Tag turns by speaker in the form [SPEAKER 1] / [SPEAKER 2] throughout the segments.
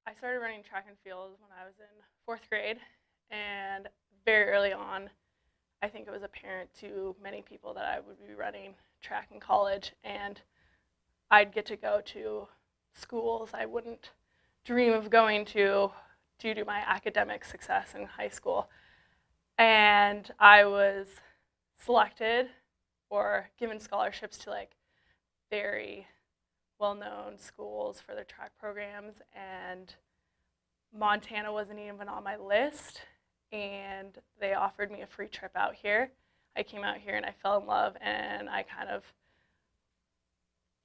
[SPEAKER 1] I started running track and field when I was in 4th grade, and very early on, I think it was apparent to many people that I would be running track in college, and I'd get to go to schools I wouldn't dream of going to due to my academic success in high school. And I was selected or given scholarships to like very well-known schools for their track programs, and Montana wasn't even on my list, and they offered me a free trip out here. I came out here and I fell in love, and I kind of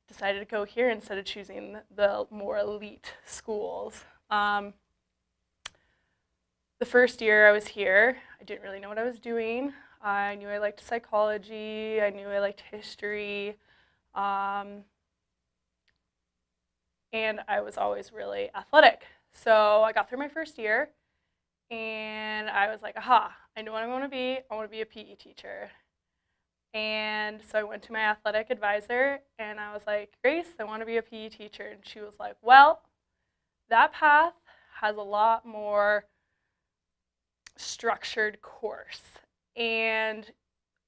[SPEAKER 1] decided to go here instead of choosing the more elite schools. The first year I was here, I didn't really know what I was doing. I knew I liked psychology, I knew I liked history, and I was always really athletic. So I got through my first year, and I was like, aha, I know what I want to be. I want to be a PE teacher. And so I went to my athletic advisor, and I was like, Grace, I want to be a PE teacher. And she was like, well, that path has a lot more structured course, and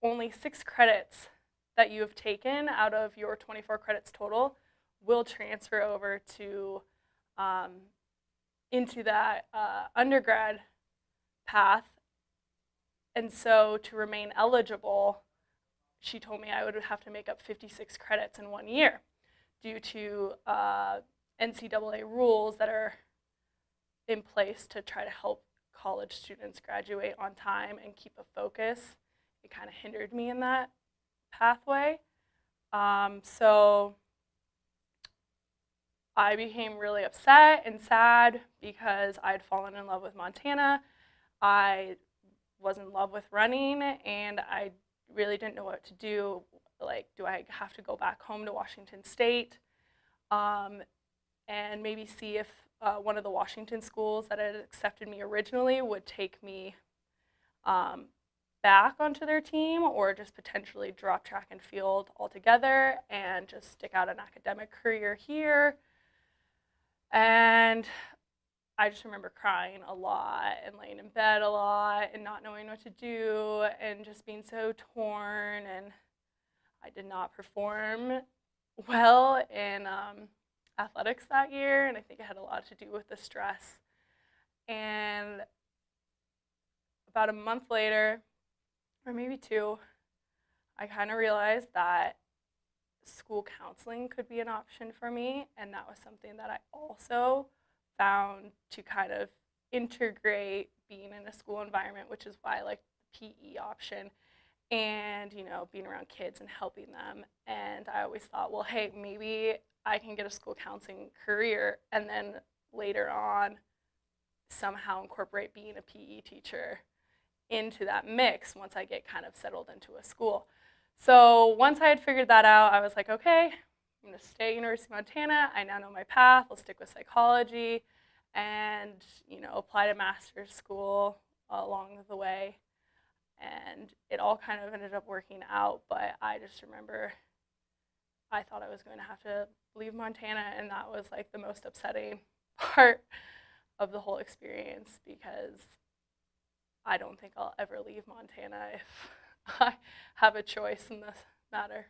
[SPEAKER 1] only 6 credits that you have taken out of your 24 credits total will transfer over to into that undergrad path. And so to remain eligible, she told me I would have to make up 56 credits in 1 year due to NCAA rules that are in place to try to help college students graduate on time and keep a focus. It kind of hindered me in that pathway. So I became really upset and sad because I had fallen in love with Montana. I was in love with running, and I really didn't know what to do. Like, do I have to go back home to Washington State and maybe see if one of the Washington schools that had accepted me originally would take me back onto their team, or just potentially drop track and field altogether and just stick out an academic career here. And I just remember crying a lot and laying in bed a lot and not knowing what to do and just being so torn. And I did not perform well in athletics that year, and I think it had a lot to do with the stress. And about a month later, or maybe 2, I kind of realized that school counseling could be an option for me, and that was something that I also found to kind of integrate being in a school environment, which is why I like the PE option, and being around kids and helping them. And I always thought, well, hey, maybe I can get a school counseling career and then later on somehow incorporate being a PE teacher into that mix once I get kind of settled into a school. So once I had figured that out, I was like, okay, I'm going to stay at University of Montana. I now know my path. I'll stick with psychology and, apply to master's school along the way. And it all kind of ended up working out, but I just remember I thought I was going to have to leave Montana, and that was like the most upsetting part of the whole experience, because I don't think I'll ever leave Montana if I have a choice in this matter.